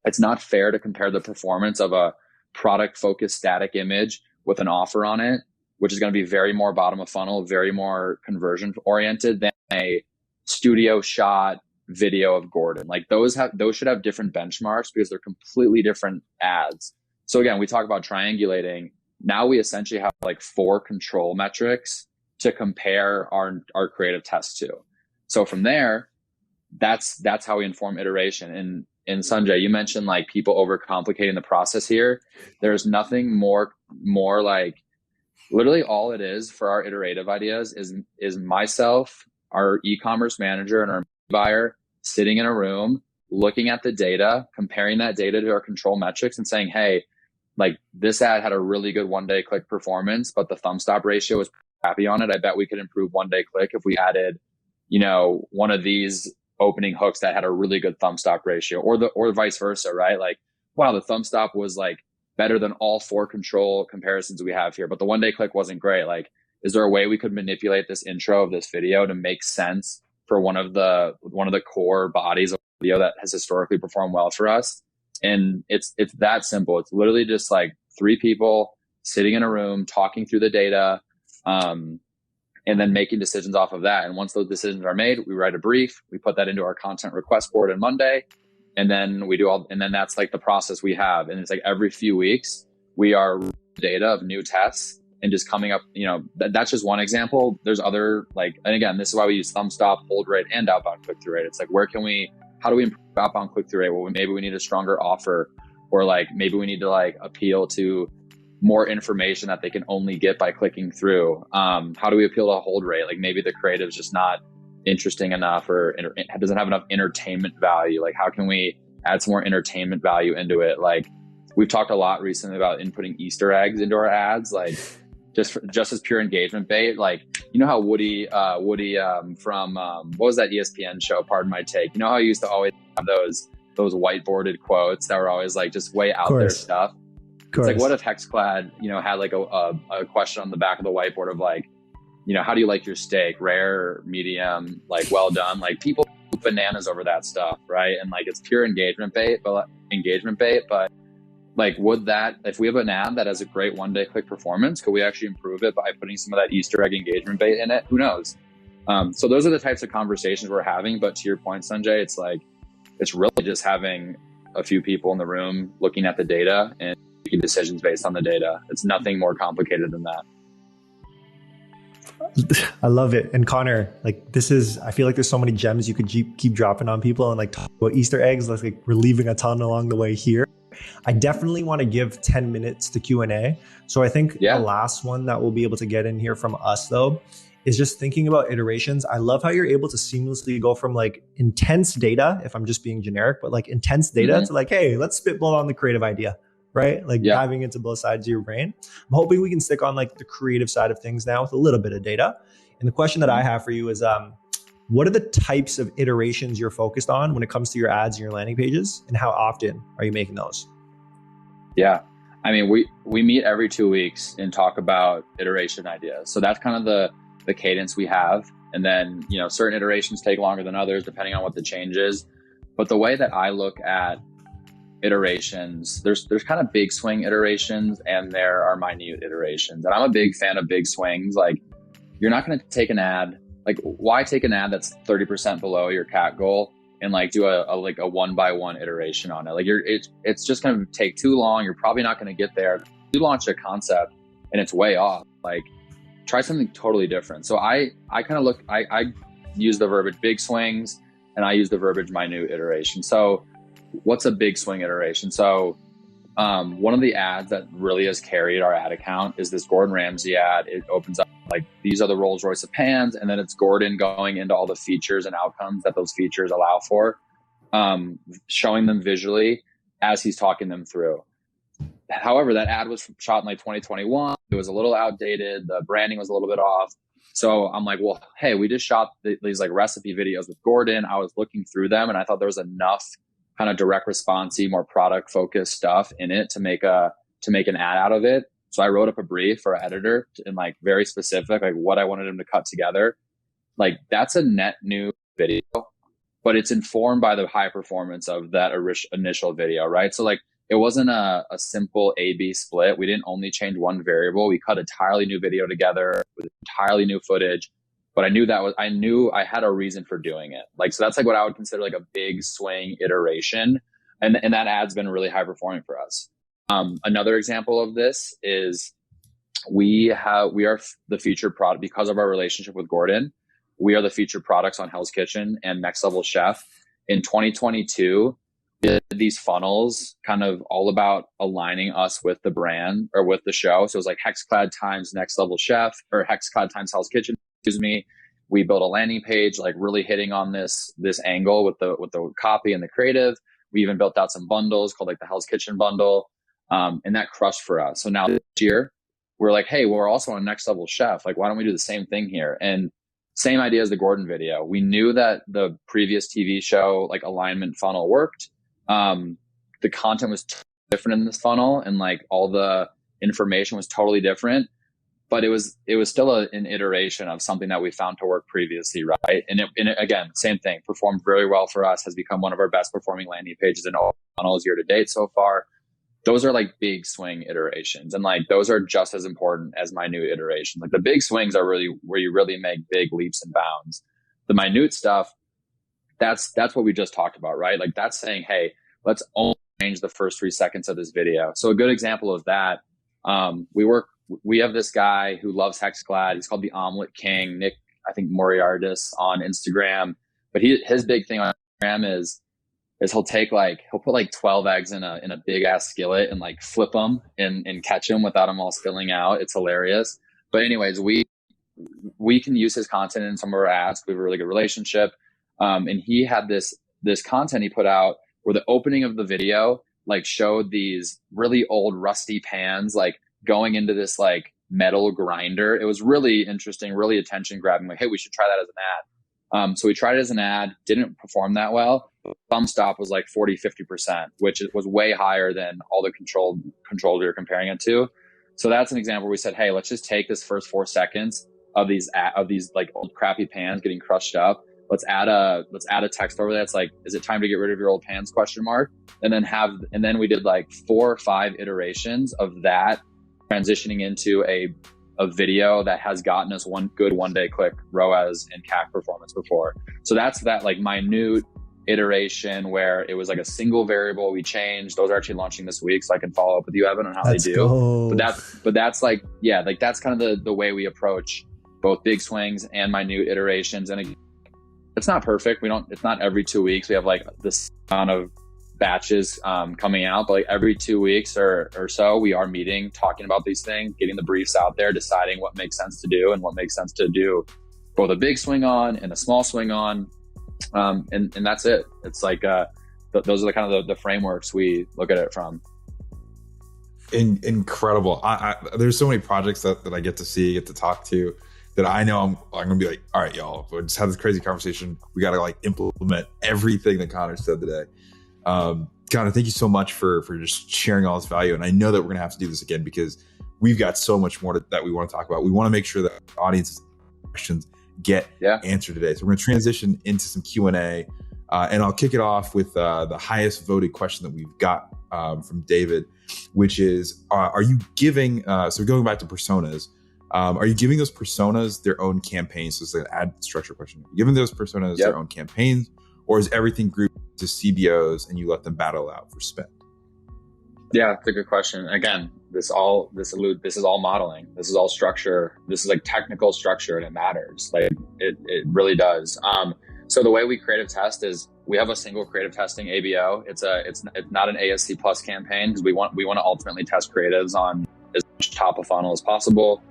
It's not fair to compare the performance of a product focused static image with an offer on it, which is going to be very more bottom of funnel, very more conversion oriented than a studio shot video of Gordon. Like those should have different benchmarks because they're completely different ads. So again, we talk about triangulating. Now we essentially have like 4 control metrics to compare our creative tests to. So from there, that's how we inform iteration. And Sanjay, you mentioned like people overcomplicating the process here. There's nothing more like literally all it is for our iterative ideas is myself, our e-commerce manager, and our buyer sitting in a room, looking at the data, comparing that data to our control metrics and saying, hey, like this ad had a really good 1-day click performance, but the thumb stop ratio was crappy on it. I bet we could improve 1-day click if we added, one of these opening hooks that had a really good thumb stop ratio, or vice versa, right? Like, wow, the thumb stop was like better than all 4 control comparisons we have here, but the 1-day click wasn't great. Like, is there a way we could manipulate this intro of this video to make sense for one of the core bodies of video that has historically performed well for us? And it's that simple. It's literally just like 3 people sitting in a room talking through the data, and then making decisions off of that. And once those decisions are made, we write a brief, we put that into our content request board on Monday, and then and then that's like the process we have. And it's like every few weeks we are data of new tests and just coming up, that's just one example. There's other, like, and again, this is why we use thumb stop, hold rate, and outbound click-through rate. It's like, how do we improve outbound click-through rate? Well, maybe we need a stronger offer, or like maybe we need to like appeal to more information that they can only get by clicking through. How do we appeal to hold rate? Like maybe the creative is just not interesting enough, or it doesn't have enough entertainment value. Like, how can we add some more entertainment value into it? Like, we've talked a lot recently about inputting Easter eggs into our ads, like just as pure engagement bait. Like, how Woody from what was that ESPN show, Pardon My Take? How he used to always have those whiteboarded quotes that were always like just way out there stuff. It's like, what if HexClad, had like a question on the back of the whiteboard of like, how do you like your steak? Rare, medium, like well done? Like, people go bananas over that stuff, right? And like, it's pure engagement bait, but like, would that, if we have an ad that has a great 1-day click performance, could we actually improve it by putting some of that Easter egg engagement bait in it? Who knows? So those are the types of conversations we're having. But to your point, Sanjay, it's like, it's really just having a few people in the room looking at the data and making decisions based on the data. It's nothing more complicated than that. I love it. And Connor, like, I feel like there's so many gems you could keep dropping on people, and like talk about Easter eggs. Like, we're leaving a ton along the way here. I definitely want to give 10 minutes to Q&A. So I think the last one that we'll be able to get in here from us though is just thinking about iterations. I love how you're able to seamlessly go from like intense data, if I'm just being generic, but like intense data to like, hey, let's spitball on the creative idea, right? Like diving into both sides of your brain. I'm hoping we can stick on like the creative side of things now with a little bit of data. And the question that I have for you is, what are the types of iterations you're focused on when it comes to your ads and your landing pages, and how often are you making those? Yeah. I mean, we meet every 2 weeks and talk about iteration ideas. So that's kind of the cadence we have. And then, certain iterations take longer than others depending on what the change is. But the way that I look at iterations, there's kind of big swing iterations and there are minute iterations. And I'm a big fan of big swings. Like, you're not going to take an ad. Like, why take an ad that's 30% below your CAC goal and like do a 1-by-1 iteration on it? Like, it's just going to take too long. You're probably not going to get there. You launch a concept and it's way off. Like, try something totally different. So I kind of I use the verbiage big swings and I use the verbiage minute iteration. So what's a big swing iteration? So one of the ads that really has carried our ad account is this Gordon Ramsay ad. It opens up like, these are the Rolls Royce of pans, and then it's Gordon going into all the features and outcomes that those features allow for, showing them visually as he's talking them through. However, that ad was shot in like 2021. It was a little outdated. The branding was a little bit off. So I'm like, well, hey, we just shot these like recipe videos with Gordon. I was looking through them and I thought there was enough kind of direct response-y, more product focused stuff in it to make an ad out of it. So I wrote up a brief for our editor and like very specific, like what I wanted him to cut together. Like, that's a net new video, but it's informed by the high performance of that initial video, right? So like, it wasn't a simple A/B split. We didn't only change one variable. We cut a entirely new video together with entirely new footage. But I knew I had a reason for doing it. Like, so that's like what I would consider like a big swing iteration. And that ad's been really high performing for us. Another example of this is we are the featured product because of our relationship with Gordon. We are the featured products on Hell's Kitchen and Next Level Chef. In 2022, we did these funnels kind of all about aligning us with the brand or with the show. So it was like HexClad times Next Level Chef, or HexClad times Hell's Kitchen. We built a landing page, like really hitting on this angle with the copy and the creative. We even built out some bundles called like the Hell's Kitchen bundle. And that crushed for us. So now this year we're like, hey, we're also on Next Level Chef. Like, why don't we do the same thing here? And same idea as the Gordon video. We knew that the previous TV show, like alignment funnel worked. The content was different in this funnel, and like all the information was totally different, but it was still an iteration of something that we found to work previously, right? And it again, same thing, performed very well for us, has become one of our best performing landing pages in all funnels year to date so far. Those are like big swing iterations, and like those are just as important as minute iterations. Like the big swings are really where you really make big leaps and bounds. The minute stuff, that's what we just talked about, right? Like that's saying, hey, let's only change the first 3 seconds of this video. So a good example of that, we have this guy who loves HexClad. He's called the Omelet King, Nick, I think Moriartis on Instagram. But his big thing on Instagram is he'll put like 12 eggs in a big ass skillet and like flip them and catch them without them all spilling out. It's hilarious. But anyways, we can use his content in some of our asks. We have a really good relationship. And he had this content he put out where the opening of the video like showed these really old rusty pans like going into this like metal grinder. It was really interesting, really attention grabbing. Like, hey, we should try that as an ad. So we tried it as an ad, didn't perform that well. Thumb stop was like 40-50%, which was way higher than all the controlled we were comparing it to. So that's an example where we said, hey, let's just take this first 4 seconds of these like old crappy pans getting crushed up. Let's add a text over there. It's like, is it time to get rid of your old pans ? And then we did like 4 or 5 iterations of that transitioning into a video that has gotten us one day click ROAS and CAC performance before. So that's that like minute iteration where it was like a single variable we changed. Those are actually launching this week, so I can follow up with you, Evan, on how they do. Go. But that's like, yeah, like that's kind of the way we approach both big swings and minute iterations. And it's not perfect. It's not every 2 weeks. We have like this amount of batches coming out, but like every 2 weeks or so, we are meeting, talking about these things, getting the briefs out there, deciding what makes sense to do and what makes sense to do both a big swing on and a small swing on. And that's it. It's like, those are the kind of the frameworks we look at it from. Incredible. There's so many projects that I get to see, get to talk to, that I know I'm going to be like, all right, y'all, we just had this crazy conversation. We got to like implement everything that Connor said today. Connor, thank you so much for just sharing all this value. And I know that we're going to have to do this again because we've got so much more that we want to talk about. We want to make sure that the audience's questions get answered today. So we're going to transition into some Q&A, and I'll kick it off with the highest voted question that we've got from David, which is, are you giving, so going back to personas, are you giving those personas their own campaigns? So it's an ad structure question. Are you giving those personas their own campaigns, or is everything grouped to CBOs and you let them battle out for spend? Yeah, that's a good question. Again, this is all modeling. This is all structure. This is like technical structure, and it matters. Like it really does. So the way we creative test is we have a single creative testing ABO. It's not an ASC plus campaign because we want to ultimately test creatives on as much top of funnel as possible.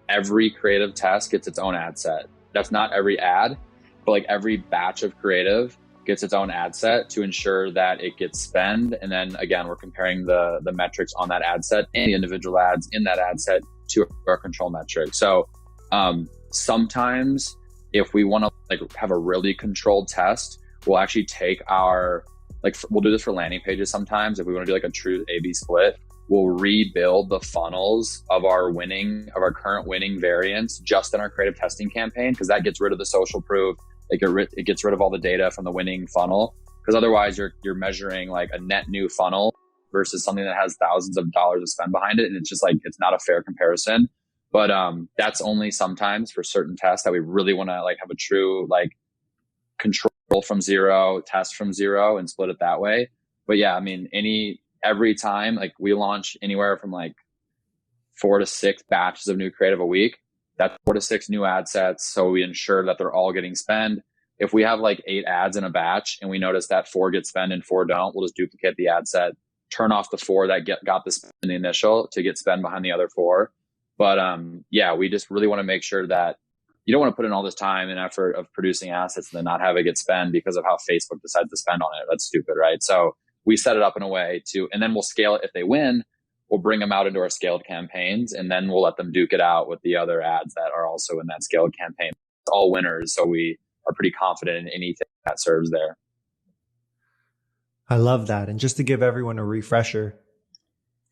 Every creative test gets its own ad set. That's not every ad, but like every batch of creative gets its own ad set to ensure that it gets spend. And then again, we're comparing the metrics on that ad set and the individual ads in that ad set to our control metric. So sometimes if we want to like have a really controlled test, we'll actually take we'll do this for landing pages sometimes. If we want to do like a true A/B split, we'll rebuild the funnels of our current winning variants just in our creative testing campaign, because that gets rid of the social proof. It gets rid of all the data from the winning funnel, because otherwise you're measuring like a net new funnel versus something that has thousands of dollars of spend behind it, and it's just like it's not a fair comparison. But that's only sometimes for certain tests that we really want to like have a true like control from zero, test from zero, and split it that way. But yeah, I mean, every time like we launch anywhere from like 4 to 6 batches of new creative a week. That's 4 to 6 new ad sets. So we ensure that they're all getting spend. If we have like 8 ads in a batch and we notice that 4 get spend and 4 don't, we'll just duplicate the ad set, turn off the 4 that got the spend in the initial to get spend behind the other 4. But yeah, we just really want to make sure that you don't want to put in all this time and effort of producing assets and then not have it get spend because of how Facebook decides to spend on it. That's stupid, right? So we set it up in a way and then we'll scale it. If they win, we'll bring them out into our scaled campaigns, and then we'll let them duke it out with the other ads that are also in that scaled campaign. It's all winners. So we are pretty confident in anything that serves there. I love that. And just to give everyone a refresher,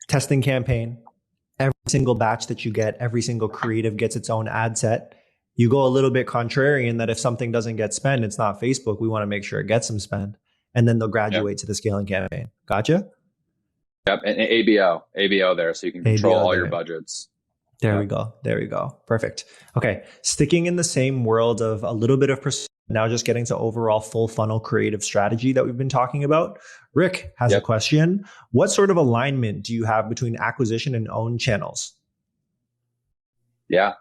testing campaign, every single batch that you get, every single creative gets its own ad set. You go a little bit contrarian that if something doesn't get spent, it's not Facebook. We want to make sure it gets some spend. And then they'll graduate to the scaling campaign. Gotcha? Yep. And ABO there. So you can control all your budgets. There we go. Perfect. Okay. Sticking in the same world of a little bit of now just getting to overall full funnel creative strategy that we've been talking about. Rick has a question. What sort of alignment do you have between acquisition and owned channels? Yeah.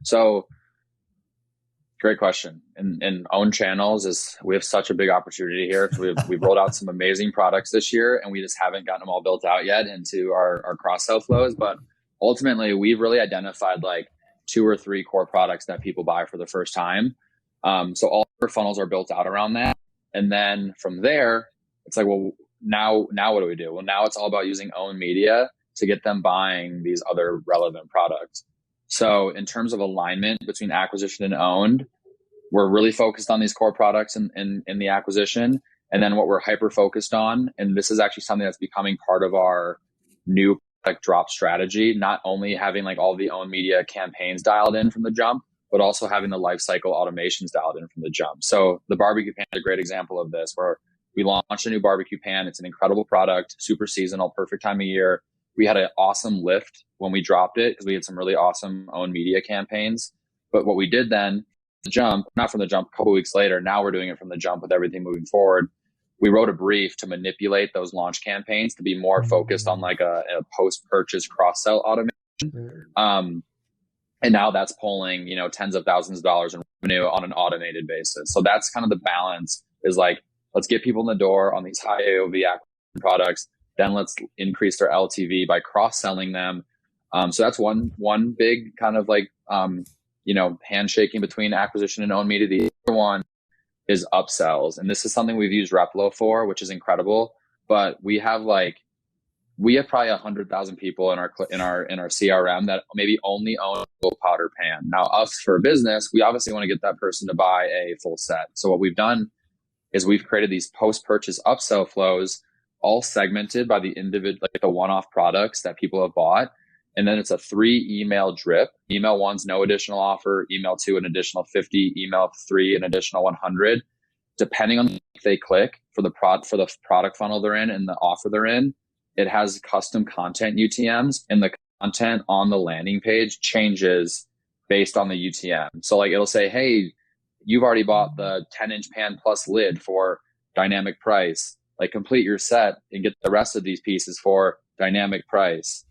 So great question. And owned channels we have such a big opportunity here. We've rolled out some amazing products this year, and we just haven't gotten them all built out yet into our cross-sell flows. But ultimately, we've really identified like 2 or 3 core products that people buy for the first time. So all our funnels are built out around that. And then from there, it's like, well, now what do we do? Well, now it's all about using owned media to get them buying these other relevant products. So in terms of alignment between acquisition and owned, we're really focused on these core products in the acquisition. And then what we're hyper focused on, and this is actually something that's becoming part of our new product drop strategy, not only having like all the owned media campaigns dialed in from the jump, but also having the lifecycle automations dialed in from the jump. So the barbecue pan is a great example of this, where we launched a new barbecue pan. It's an incredible product, super seasonal, perfect time of year. We had an awesome lift when we dropped it because we had some really awesome owned media campaigns. But what we did then, not from the jump, a couple of weeks later, now we're doing it from the jump with everything moving forward. We wrote a brief to manipulate those launch campaigns to be more focused on like a post-purchase cross-sell automation. And now that's pulling, tens of thousands of dollars in revenue on an automated basis. So that's kind of the balance, is like, let's get people in the door on these high AOV acquisition products. Then let's increase their LTV by cross-selling them. So that's one big kind of like, handshaking between acquisition and owned media. The other one is upsells. And this is something we've used Replo for, which is incredible. But we have probably 100,000 people in our CRM that maybe only own a powder pan. Now, us for a business, we obviously want to get that person to buy a full set. So what we've done is we've created these post-purchase upsell flows, all segmented by the individual, like the one-off products that people have bought. And then it's a 3 email drip. Email 1's no additional offer. Email 2, an additional 50. Email 3, an additional 100. Depending on if they click for the product funnel they're in and the offer they're in, it has custom content UTMs, and the content on the landing page changes based on the UTM. So like it'll say, hey, you've already bought the 10-inch pan plus lid for dynamic price. Like complete your set and get the rest of these pieces for dynamic price.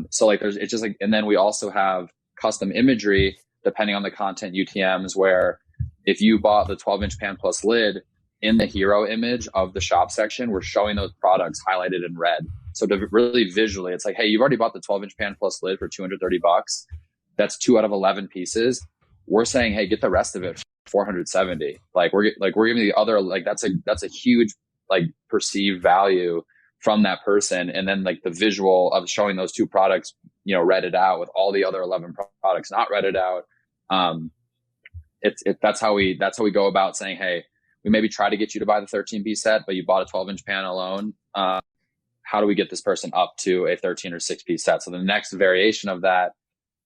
So like it's just like, and then we also have custom imagery depending on the content UTMs, where if you bought the 12-inch pan plus lid, in the hero image of the shop section, we're showing those products highlighted in red. So to really visually, it's like, hey, you've already bought the 12-inch pan plus lid for $230. That's 2 out of 11 pieces. We're saying, hey, get the rest of it for $470. We're giving the other, like that's a huge like perceived value from that person. And then like the visual of showing those 2 products, redded out with all the other 11 products not redded out. That's how we go about saying, hey, we maybe try to get you to buy the 13-piece set, but you bought a 12-inch pan alone. How do we get this person up to a 13 or 6-piece set? So the next variation of that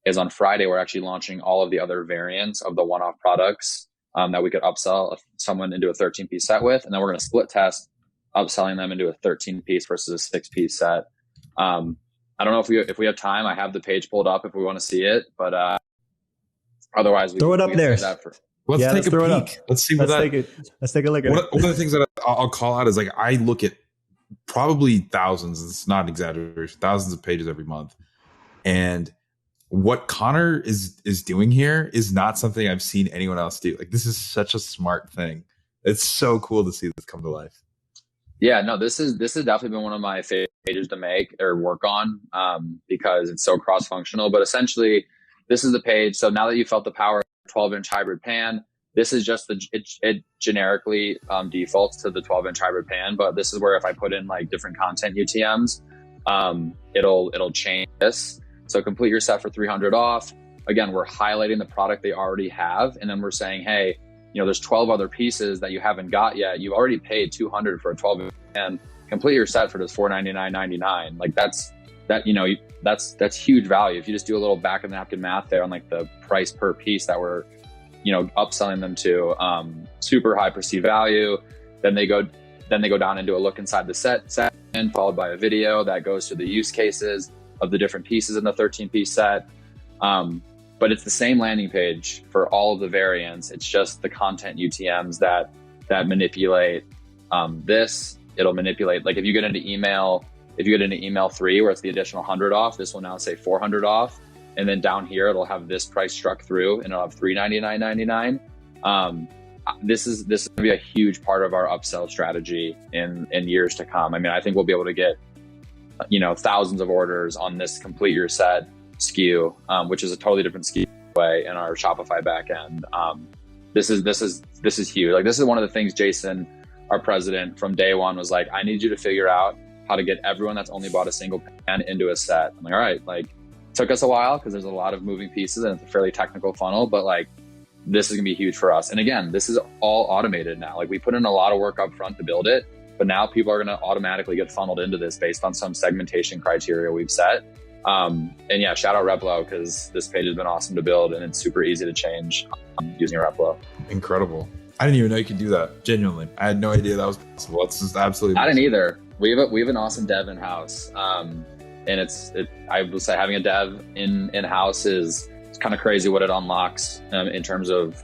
is on Friday. We're actually launching all of the other variants of the one-off products that we could upsell someone into a 13-piece set with. And then we're going to split test upselling them into a 13-piece versus a 6-piece set. I don't know if we have time. I have the page pulled up if we want to see it, but otherwise throw it up there. Let's take a peek. Let's see what let's take a look at it. One of the things that I'll call out is like, I look at probably thousands, it's not an exaggeration, thousands of pages every month. And what Connor is doing here is not something I've seen anyone else do. Like, this is such a smart thing. It's so cool to see this come to life. Yeah, no, this has definitely been one of my favorite pages to make or work on, because it's so cross-functional. But essentially, this is the page. So now that you felt the power of a 12-inch hybrid pan, This is just it generically defaults to the 12-inch hybrid pan, but this is where if I put in like different content UTMs, it'll change this. So complete your set for 300 off. Again, we're highlighting the product they already have, and then we're saying, hey, there's 12 other pieces that you haven't got yet. You've already paid 200 for a 12-inch pan. Complete your set for just $499.99. Like that's huge value. If you just do a little back of the napkin math there on like the price per piece that we're upselling them to, super high perceived value. Then they go down and do a look inside the set, followed by a video that goes to the use cases of the different pieces in the 13-piece set. But it's the same landing page for all of the variants. It's just the content UTMs that manipulate this. It'll manipulate, like if you get into email 3 where it's the additional 100 off, this will now say 400 off. And then down here, it'll have this price struck through and it'll have $399.99. This is going to be a huge part of our upsell strategy in years to come. I mean, I think we'll be able to get, thousands of orders on this complete your set SKU, which is a totally different SKU way in our Shopify backend. This is huge. Like this is one of the things Jason, our president, from day one was like, I need you to figure out how to get everyone that's only bought a single pan into a set. I'm like, all right, like took us a while because there's a lot of moving pieces and it's a fairly technical funnel, but like this is gonna be huge for us. And again, this is all automated now. Like we put in a lot of work up front to build it, but now people are gonna automatically get funneled into this based on some segmentation criteria we've set. And yeah, shout out Replo because this page has been awesome to build and it's super easy to change using Replo. Incredible. I didn't even know you could do that. Genuinely, I had no idea that was possible. It's just absolutely amazing. I didn't either. We have an awesome dev in house, and I will say having a dev in house is kind of crazy what it unlocks in terms of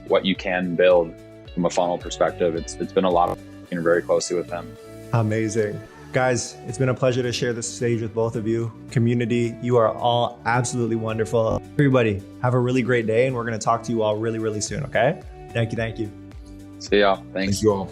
what you can build from a funnel perspective. It's been a lot of working very closely with them. Amazing. Guys, it's been a pleasure to share this stage with both of you. Community, you are all absolutely wonderful. Everybody, have a really great day, and we're going to talk to you all really, really soon, okay? Thank you. See y'all. Thanks. Thank you all.